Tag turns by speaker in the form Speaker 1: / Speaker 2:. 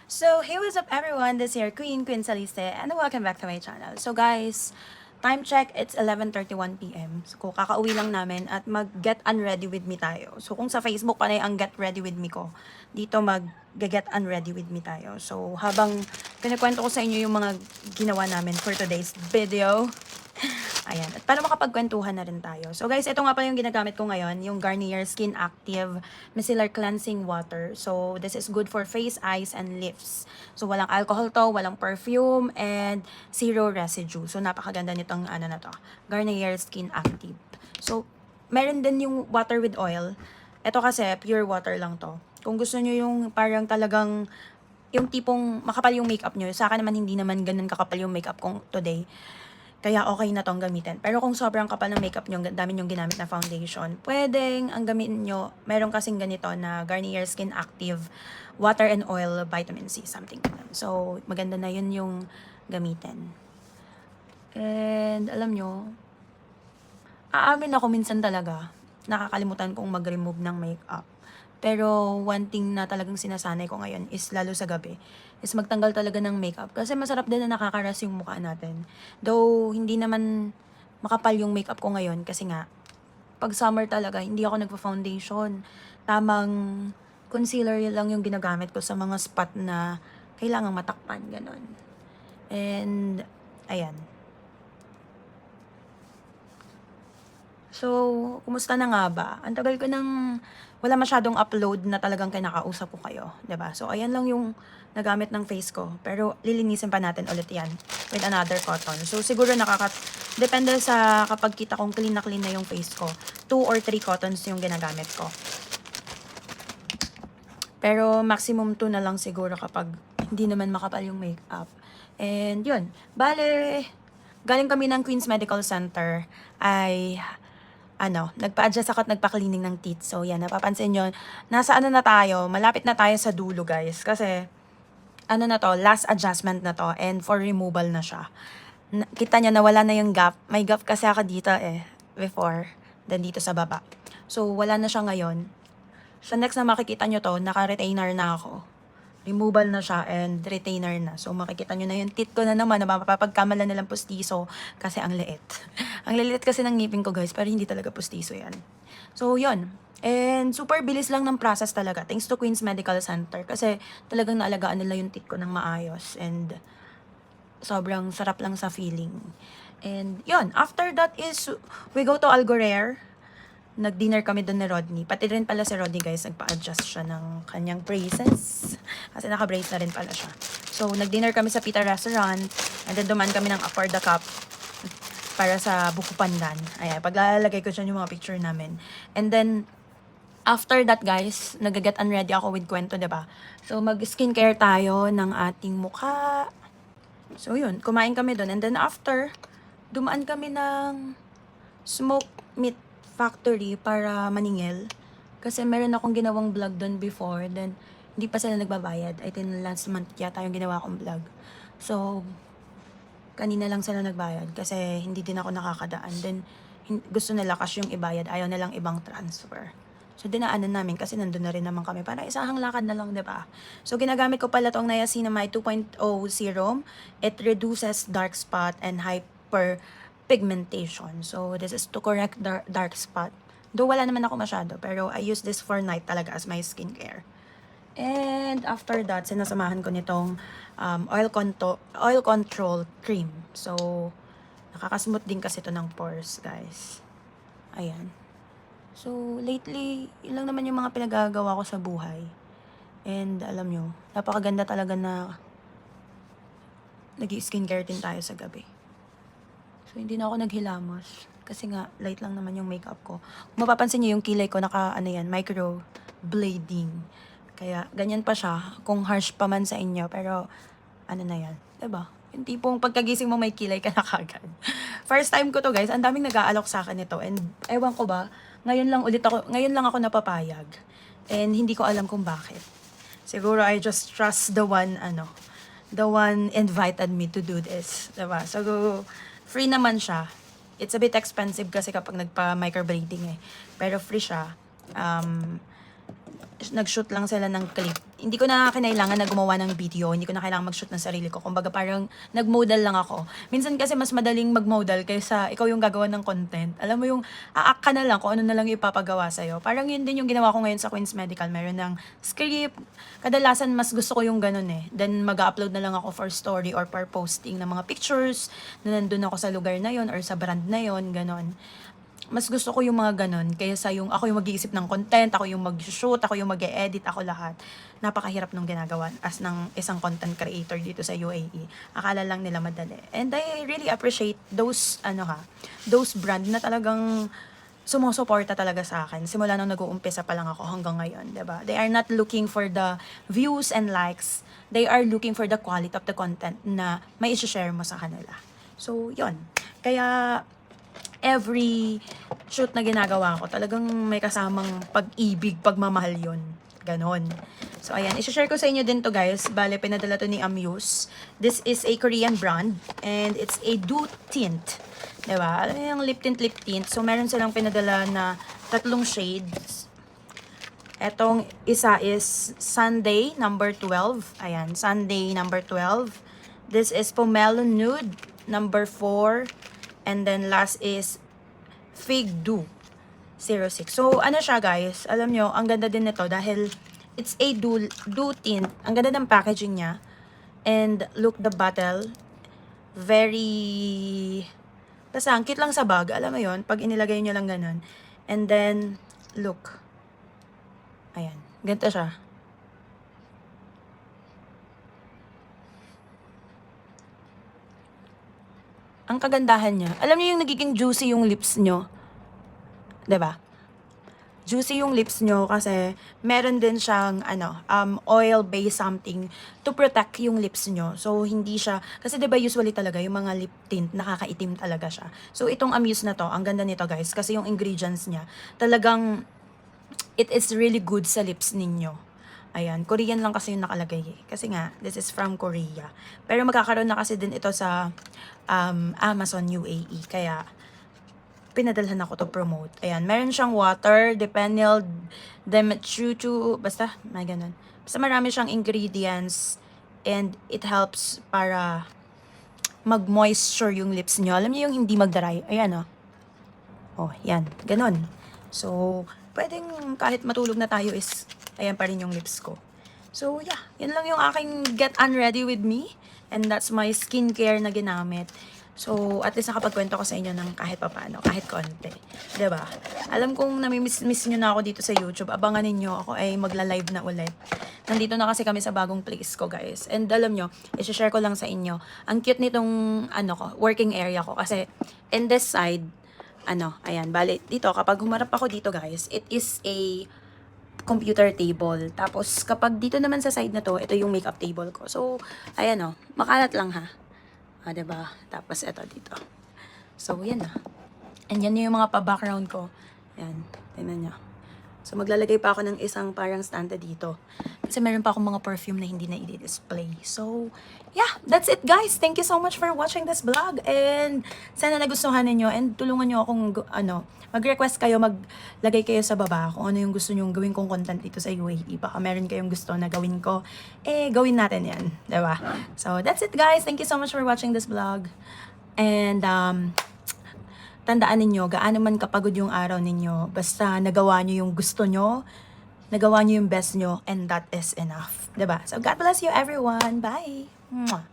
Speaker 1: So, hey, what's up everyone? This is your Queen Saliste, and welcome back to my channel. So guys, time check, it's 11:31 p.m. So, kakauwi lang namin at mag-get unready with me tayo. So, kung sa Facebook panay ang get ready with me ko, dito mag-get unready with me tayo. So, habang kinikwento ko sa inyo yung mga ginawa namin for today's video, ayan. At para makapagkwentuhan na rin tayo. So guys, ito nga pala yung ginagamit ko ngayon, yung Garnier Skin Active Micellar Cleansing Water. So this is good for face, eyes, and lips. So walang alcohol to, walang perfume, and zero residue. So napakaganda nitong ano na to, Garnier Skin Active. So meron din yung water with oil. Ito kasi pure water lang to. Kung gusto nyo yung parang talagang yung tipong makapal yung makeup nyo, sa akin naman hindi naman ganun kakapal yung makeup kong today. Kaya okay na tong gamitin. Pero kung sobrang kapal ng makeup nyo, dami nyong ginamit na foundation, pwedeng ang gamitin nyo, meron kasing ganito na Garnier Skin Active Water and Oil Vitamin C, something like that. So, maganda na yun yung gamitin. And, alam nyo, aamin ako minsan talaga, nakakalimutan kong mag-remove ng makeup. Pero one thing na talagang sinasanay ko ngayon is lalo sa gabi, is magtanggal talaga ng makeup. Kasi masarap din na nakakaras yung mukha natin. Though, hindi naman makapal yung makeup ko ngayon kasi nga, pag summer talaga, hindi ako nagpa-foundation. Tamang concealer lang yung ginagamit ko sa mga spot na kailangang matakpan, ganon. And, ayan. So, kumusta na nga ba? Ang tagal ko nang wala masyadong upload na talagang kinakausap ko kayo, 'di ba? So, ayan lang yung nagamit ng face ko. Pero lilinisin pa natin ulit 'yan with another cotton. So, siguro depende sa kapag kita kong clean na yung face ko. 2 or 3 cottons yung ginagamit ko. Pero maximum 2 na lang siguro kapag hindi naman makapal yung makeup. And yun, bale, galing kami ng Queen's Medical Center ay nagpa-adjust ako at nagpa-cleaning ng teeth. So, yan, napapansin nyo, nasa ano na tayo, malapit na tayo sa dulo, guys. Kasi, last adjustment na to, and for removal na siya. Kita nyo, nawala na yung gap. May gap kasi ako dito before, then dito sa baba. So, wala na siya ngayon. So, next na makikita nyo to, naka-retainer na ako. Removal na siya and retainer na. So, makikita nyo na yung teeth ko na naman na mapapagkamalan nilang pustiso kasi ang liit. Ang lilit kasi ng ngipin ko, guys, pero hindi talaga pustiso yan. So, yun. And super bilis lang ng process talaga. Thanks to Queen's Medical Center kasi talagang naalagaan nila yung teeth ko ng maayos and sobrang sarap lang sa feeling. And yun, after that is we go to Algorare. Nag-dinner kami doon ni Rodney. Pati rin pala si Rodney, guys, nagpa-adjust siya ng kanyang braces. Kasi naka-brace na rin pala siya. So, nag-dinner kami sa Pita Restaurant. And then, dumaan kami ng Upper the Cup para sa Buko Pandan. Ayan, paglalagay ko dyan yung mga picture namin. And then, after that, guys, nag-get unready ako with kwento, diba? So, mag-skincare tayo ng ating mukha. So, yun. Kumain kami doon. And then, after, dumaan kami ng Smoke Meat Factory para maningil. Kasi meron akong ginawang vlog doon before. Then, hindi pa sila nagbabayad. I think last month yata yung ginawa kong vlog. So, kanina lang sila nagbayad. Kasi hindi din ako nakakadaan. Then, gusto nila cash yung ibayad. Ayaw nilang ibang transfer. So, dinaanan namin kasi nandun na rin naman kami. Para isahang lakad na lang, diba? So, ginagamit ko pala tong Niacinamide 2.0 serum. It reduces dark spot and hyperpigmentation. So, this is to correct dark spot. Though wala naman ako masyado, pero I use this for night talaga as my skincare. And after that, sinasamahan ko nitong oil control cream. So, nakakasmooth din kasi ito ng pores, guys. Ayan. So, lately, yun lang naman yung mga pinagagawa ko sa buhay. And alam nyo, napakaganda talaga na nag-skincare din tayo sa gabi. So, hindi na ako naghilamos. Kasi nga, light lang naman yung makeup ko. Kung mapapansin nyo yung kilay ko, micro blading. Kaya, ganyan pa siya. Kung harsh pa man sa inyo, pero, na yan. Diba? Yung tipong pagkagising mo may kilay ka na kagad. First time ko to, guys. Ang daming nag-aalok sa akin nito. And, ewan ko ba, ngayon lang ako napapayag. And, hindi ko alam kung bakit. Siguro, I just trust the one invited me to do this. Diba? So, free naman siya. It's a bit expensive kasi kapag nagpa-microblading Pero free siya. nag-shoot lang sila ng clip. Hindi ko na kinailangan na gumawa ng video. Hindi ko na kailangan mag-shoot ng sarili ko. Kumbaga parang nag-modal lang ako. Minsan kasi mas madaling mag-modal kaysa ikaw yung gagawa ng content. Alam mo yung aak ka na lang kung ano na lang yung ipapagawa sa'yo. Parang yun din yung ginawa ko ngayon sa Queen's Medical. Meron ng script. Kadalasan mas gusto ko yung ganun eh. Then mag-upload na lang ako for story or for posting ng mga pictures na nandun ako sa lugar na yon or sa brand na yon, ganun. Mas gusto ko yung mga ganun kaysa yung ako yung mag-iisip ng content, ako yung mag-shoot, ako yung mag-edit, ako lahat. Napakahirap nung ginagawa as ng isang content creator dito sa UAE. Akala lang nila madali. And I really appreciate those those brand na talagang sumusuporta talaga sa akin. Simula nung nag-uumpisa pa lang ako hanggang ngayon, 'di ba? They are not looking for the views and likes. They are looking for the quality of the content na may i-share mo sa kanila. So, 'yon. Kaya every shoot na ginagawa ko, talagang may kasamang pag-ibig, pagmamahal yun. Ganon. So, ayan. I-share ko sa inyo din to guys. Bale, pinadala to ni Amuse. This is a Korean brand. And it's a dew tint. Diba? Alam mo yung lip tint. So, meron silang pinadala na 3 shades. Etong isa is Sunday number 12. Ayan. Sunday number 12. This is Pomelo Nude number 4. And then last is Fig Dew 06. So ano siya guys, alam nyo, ang ganda din nito dahil it's a dew tint. Ang ganda ng packaging niya. And look the bottle. Very, basta ang cute lang sa bag. Alam mo yon pag inilagay nyo lang ganun. And then, look. Ayan, ganito siya. Ang kagandahan niya, alam niyo yung nagiging juicy yung lips nyo. 'Di ba? Juicy yung lips nyo kasi meron din siyang oil-based something to protect yung lips nyo. So, hindi siya, kasi 'di ba usually talaga yung mga lip tint, nakakaitim talaga siya. So, itong Amuse na to, ang ganda nito guys, kasi yung ingredients niya, talagang, it is really good sa lips ninyo. Ayan, Korean lang kasi yung nakalagay eh. Kasi nga, this is from Korea. Pero magkakaroon na kasi din ito sa Amazon UAE. Kaya, pinadalhan ako to promote. Ayan, meron siyang water, depenil, demetruchu, basta, may ganun. Basta marami siyang ingredients and it helps para mag-moisture yung lips nyo. Alam niyo yung hindi mag-dry. Ayan, oh. Oh, yan. Ganun. So, pwedeng kahit matulog na tayo is ayan pa rin yung lips ko. So, yeah. Yan lang yung aking get unready with me. And that's my skincare na ginamit. So, at least nakapagkwento ko sa inyo ng kahit papano, kahit konti. 'Di ba? Alam kong namimiss nyo na ako dito sa YouTube. Abangan ninyo ako ay magla-live na ulit. Nandito na kasi kami sa bagong place ko, guys. And alam nyo, i-share ko lang sa inyo. Ang cute nitong, working area ko. Kasi, in this side, ayan, bali, dito, kapag humarap ako dito, guys, it is a computer table. Tapos, kapag dito naman sa side na to, ito yung makeup table ko. So, ayan makalat lang ha. Diba? Tapos, ito dito. So, yan na. And yan yung mga pa-background ko. Yan. Tingnan nyo. So, maglalagay pa ako ng isang parang stand dito. Kasi meron pa akong mga perfume na hindi na i-display. So, yeah. That's it, guys. Thank you so much for watching this vlog. And, sana nagustuhan ninyo. And, tulungan nyo akong, mag-request kayo, maglagay kayo sa baba kung ano yung gusto nyo gawin kong content dito sa UAE. Baka meron kayong gusto na gawin ko. Gawin natin yan. Diba? So, that's it, guys. Thank you so much for watching this vlog. And, tandaan ninyo, gaano man kapagod yung araw ninyo, basta nagawa nyo yung gusto nyo, nagawa nyo yung best nyo, and that is enough. Diba? So, God bless you everyone. Bye! Mwah!